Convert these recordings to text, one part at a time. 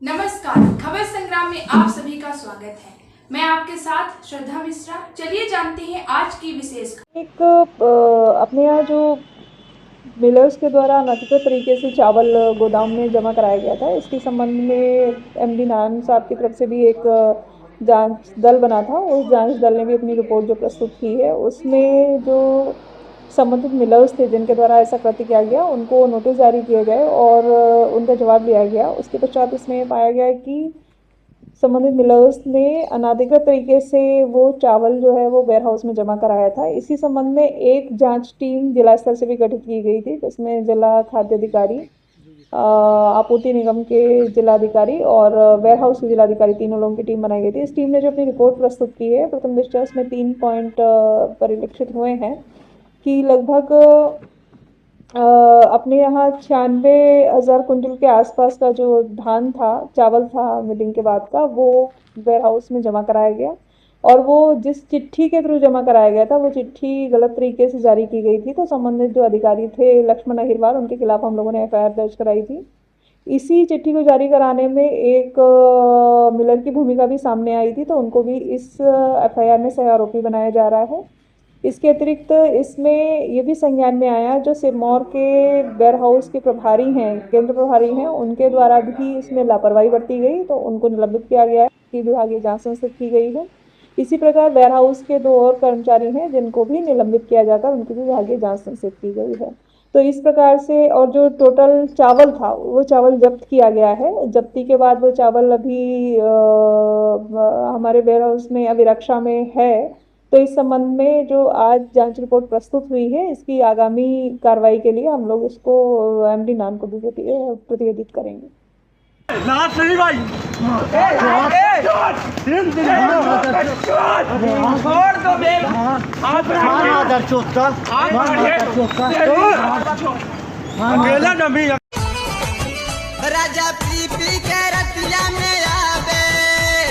नमस्कार, खबर संग्राम में आप सभी का स्वागत है। मैं आपके साथ श्रद्धा मिश्रा। चलिए जानते हैं आज की विशेष एक अपने यहाँ जो मिलर्स के द्वारा अनधिकृत तरीके से चावल गोदाम में जमा कराया गया था, इसके संबंध में एमडी नारायण साहब की तरफ से भी एक जांच दल बना था। उस जांच दल ने भी अपनी रिपोर्ट जो प्रस्तुत की है, उसमें जो संबंधित मिलर्स थे जिनके द्वारा ऐसा कृत्य किया गया, उनको नोटिस जारी किए गए और उनका जवाब लिया गया। उसके पश्चात इसमें पाया गया कि संबंधित मिलर्स ने अनाधिकृत तरीके से वो चावल जो है वो वेयर हाउस में जमा कराया था। इसी संबंध में एक जांच टीम जिला स्तर से भी गठित की गई थी, जिसमें जिला खाद्य अधिकारी, आपूर्ति निगम के जिलाधिकारी और वेयर हाउस के जिलाधिकारी, तीनों लोगों की टीम बनाई गई थी। इस टीम ने जो अपनी रिपोर्ट प्रस्तुत की है, प्रथम दृष्टया उसमें 3 पॉइंट परिलक्षित हुए हैं कि लगभग अपने यहाँ 96,000 कुंटल के आसपास का जो धान था, चावल था मिलिंग के बाद का, वो वेयर हाउस में जमा कराया गया। और वो जिस चिट्ठी के थ्रू जमा कराया गया था, वो चिट्ठी गलत तरीके से जारी की गई थी। तो संबंधित जो अधिकारी थे लक्ष्मण अहिरवार, उनके खिलाफ हम लोगों ने एफआईआर दर्ज कराई थी। इसी चिट्ठी को जारी कराने में एक मिलर की भूमिका भी सामने आई थी, तो उनको भी इस एफआईआर में सह आरोपी बनाया जा रहा है। इसके अतिरिक्त इसमें ये भी संज्ञान में आया, जो सिरमौर के वेयर हाउस के प्रभारी हैं, केंद्र प्रभारी हैं, उनके द्वारा भी इसमें लापरवाही बरती गई, तो उनको निलंबित किया गया है। कि विभागीय जांच संस्थित की गई है। इसी प्रकार वेयर हाउस के 2 और कर्मचारी हैं जिनको भी निलंबित किया जाकर उनकी भी विभागीय जांच संस्थित की गई है। तो इस प्रकार से, और जो टोटल चावल था वो चावल जब्त किया गया है। जब्ती के बाद वो चावल अभी हमारे वेयर हाउस में अभिरक्षा में है। तो इस संबंध में जो आज जांच रिपोर्ट प्रस्तुत हुई है, इसकी आगामी कार्रवाई के लिए हम लोग इसको एमडी नान को भी प्रतिवेदित करेंगे। लास्ट नहीं भाई राजा पी पी के रतिया में आवे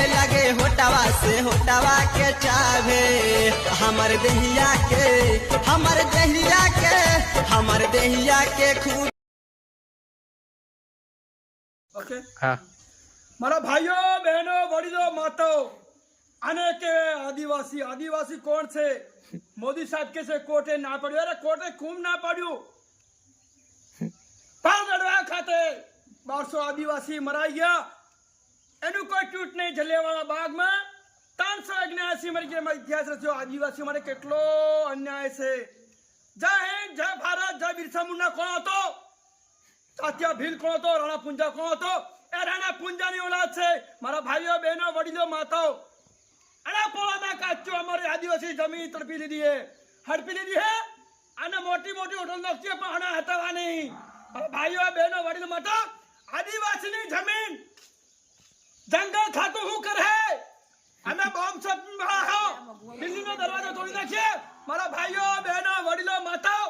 लगे होटवा से होटवा के चावे हमर दहिया के हमर दहिया के हमर दहिया के खूब। ओके हाँ मारा भाइयों बहनों बड़ीजो माताओं आने के आदिवासी आदिवासी कौन से मोदी साहब के से कोटे ना पड़ियो अरे कोटे खूब ना पड़ियो पाल लड़वा खाते 1200 आदिवासी मराई गया एनु कोई टूट नहीं जलियांवाला बाग में 379 मर गए इतिहास रचो आदिवासी मारे केटलो अन्याय से। जय हिंद जय भारत जय बिरसा मुंडा कौन तो तात्या भील कौन तो राणा पुंजा कौन तो ए राणा पुंजा ની औलाद से मारा भाइयों बहनों वडीलो माताओं अरे पोळाना काचो हमारे आदिवासी जमीन तड़पी लीधी है हड़पी लीधी है અને મોટી મોટી હોટલ નોકરી પણ હણા હટાવા નહીં। ભાઈઓ બહેનો વડીલ માતા આદિવાસીની જમીન જંગલ ખાતું હું કરે અમે બોમ્બ છત બળા હો દિલ્હીનો દરવાજો તોડી નાખીએ મારા ભાઈઓ બહેનો વડીલો માતાઓ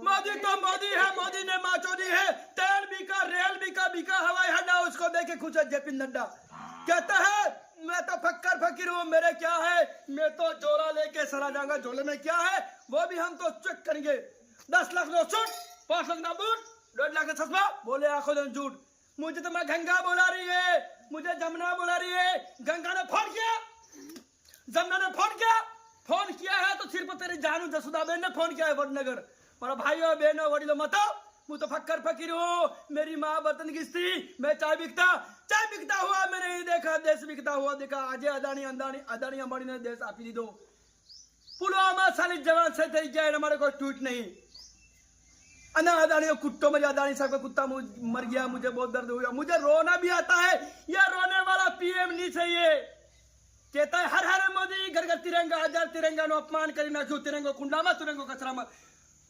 मोदी तो मोदी है मोदी ने माँ चोदी है तेल बिका रेल बिका बिका हवाई अड्डा उसको देखे खुश है जेपी नड्डा कहता है मैं तो फक्कर फकीर हूँ मेरे क्या है मैं तो जोरा लेके सरा जाऊंगा झोले में क्या है वो भी हम तो चेक करेंगे 10 लाख नो सूट 5 लाख ना बूट 1.5 लाख का चश्मा बोले आंखों दिन झूठ मुझे तो मैं गंगा बुला रही है मुझे जमुना बुला रही है गंगा ने फोन किया जमुना ने फोन किया है तो सिर्फ तेरी जानू जसुदा बहन ने फोन किया है वडनगर। मारा भाइयों बहनों वडीलों मतो मैं तो फक्कर फकीर हूँ मेरी माँ बर्तन घिसती मैं चाय बिकता हुआ मैंने नहीं देखा देश बिकता हुआ देखा आज अदानी अदानी अंबानी ने देश आपी दीधो पुलवामा साली जवान से थी गया हमारे कोई ट्वीट नहीं अन्ना अदानी कुत्तों में अदानी साहब का कुत्ता मर गया मुझे बहुत दर्द हुआ मुझे रोना भी आता है यह रोने वाला पीएम नहीं चाहिए कहता है हर हर मोदी घर घर तिरंगा हजार तिरंगा नो अपमान करी नाखो तिरंगो कुंडा में तिरंगो कचरा में।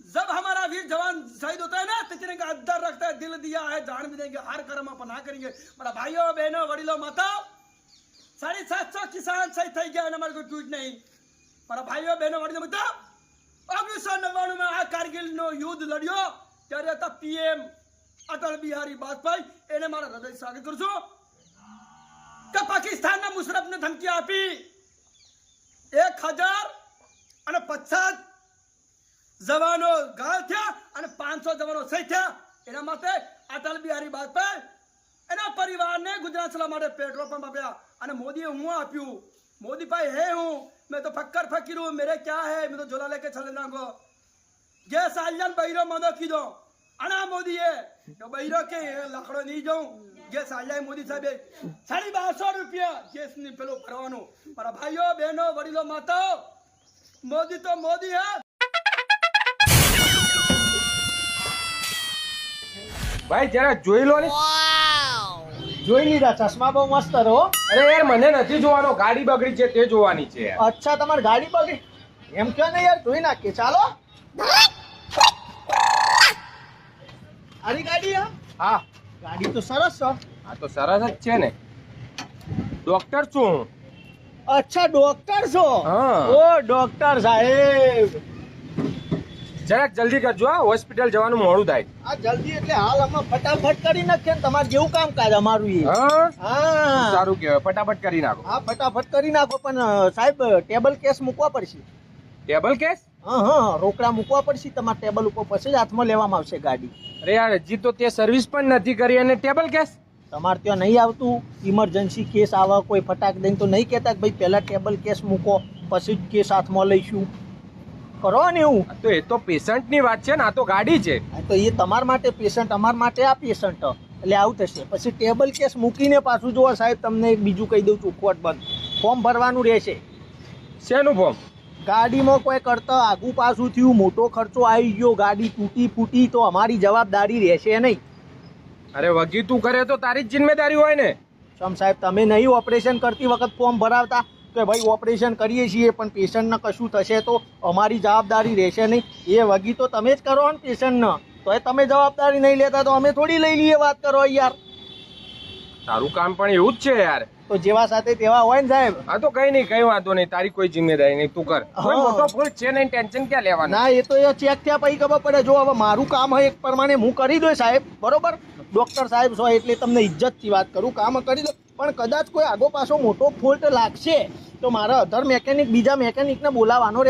जब हमारा वीर जवान शहीद होता है ना तो तिरंगा अद्दर रखता है दिल दिया है जान भी देंगे हर कर्म अपना करेंगे। मेरा भाइयों बहनों वडीलों माता 750 किसान शहीद थी गया हमारे कोई ट्वीट नहीं। मेरा भाइयों बहनों वडीलों माता 1999 में आ कारगिल नो युद्ध लड़ियो ત્યારે હતા પીએમ અટલ બિહારી વાજપેયી એને મારા હૃદય સ્વાગત કરું છું કે પાકિસ્તાનના મુશરફને ધમકી આપી 1050 જવાનો ઘાયલ થયા અને 500 જવાનો શહીદ થયા એના માટે અટલ બિહારી વાજપેયી એના પરિવાર चला मारे पेट्रोल पंप आप्या अने मोदी हूँ आप्यू मोदी भाई है हूँ मैं तो फक्कर फकीर हूँ मेरे क्या है मैं तो झोला लेके चले ना गो गैस आलियन बहिरो मदो की दो अना मोदी है तो बहिरो के लकड़ो नहीं जाऊं गैस आलिया मोदी साहब 1250 रुपया गैस नहीं पेलो भरवानो मारा भाइयों बहनों वडीलो माताओ मोदी तो मोदी है ભાઈ જરા જોઈ લો ને જોઈ લીધા ચશ્મા બહુ મસ્ત રહો અરે યાર મને નથી જોવાનો ગાડી બગડી છે તે જોવાની છે યાર અચ્છા તમારી ગાડી બગડી એમ કયો ને યાર જોઈ નાખીએ ચાલો આરી ગાડી હા ગાડી તો સરસ છે આ તો સરસ જ છે ને ડોક્ટર છું હું અચ્છા ડોક્ટર છો હા. ઓ ડોક્ટર સાહેબ જરાક જલ્દી કરજો હા હોસ્પિટલ જવાનું મોડું થાય આ જલ્દી એટલે હાલ અમે ફટાફટ કરી નાખીએ ને તમારે જેવું કામકાજ અમારું એ હા હા સારું કહેવાય ફટાફટ કરી નાખો હા ફટાફટ કરી નાખો પણ સાહેબ ટેબલ કેસ મૂકવા પડશે ટેબલ કેસ હા હા રોકડા મૂકવા પડશે તમારા ટેબલ ઉપર પછી જ હાથમાં લેવામાં આવશે ગાડી અરે યાર હજી તો તે સર્વિસ પણ નથી કરી અને ટેબલ કેસ તમારે ત્યાં નહીં આવતું ઇમરજન્સી કેસ આવે કોઈ ફટાક દઈને તો નહીં કહેતા કે ભાઈ પહેલા ટેબલ કેસ મૂકો પછી જ કેસ હાથમાં લઈશું કરો ને એવું આ તો એ તો પેશન્ટની વાત છે ને આ તો ગાડી છે હા, તો એ તમારા માટે પેશન્ટ અમારા માટે આ પેશન્ટ એટલે આવું થશે પછી ટેબલ કેસ મૂકીને પાછું જોવો સાહેબ તમને એક બીજું કહી દઉં ચોખવટ બંધ ફોર્મ ભરવાનું રહેશે શેનું ફોર્મ ગાડીમાં કોઈ કરતા આગું પાછું થયું મોટો ખર્ચો આવી ગયો ગાડી તૂટી ફૂટી તો અમારી જવાબદારી રહેશે નહીં અરે વગી તું કરે તો તારી જ જિમ્મેદારી હોય ને સમ સાહેબ તમે નહીં ઓપરેશન કરતી વખત ફોર્મ ભરાવતા કે ભાઈ ઓપરેશન કરીએ છીએ પણ પેશન્ટને કશું થશે તો અમારી જવાબદારી રહેશે નહીં એ વગી તો તમે જ કરો ને પેશન્ટને તો એ તમે જવાબદારી નહીં લેતા તો અમે થોડી લઈ લઈએ વાત કરો યાર તારું કામ પણ એવું જ છે યાર તો જેવા સાથે તેવા હોય ને સાહેબ આ તો કઈ નહીં કઈ વાંધો નહીં તારી કોઈ જિમ્મેદારી નહીં તું કર કોઈ હા. મોટો ફોલ્ટ છે નહીં ટેન્શન ક્યાં લેવાનું ના એ તો એ ચેક થયા પછી ખબર પડે જો હવે મારું કામ હોય એક પ્રમાણે હું કરી દઉં સાહેબ બરોબર ડોક્ટર સાહેબ છો એટલે તમને ઇજ્જતથી વાત કરું કામ કરી દો પણ કદાચ કોઈ આગો પાછો મોટો ફોલ્ટ લાગશે તો મારા અધર મેકેનિક બીજા મેકેનિકને બોલાવવાનો રહે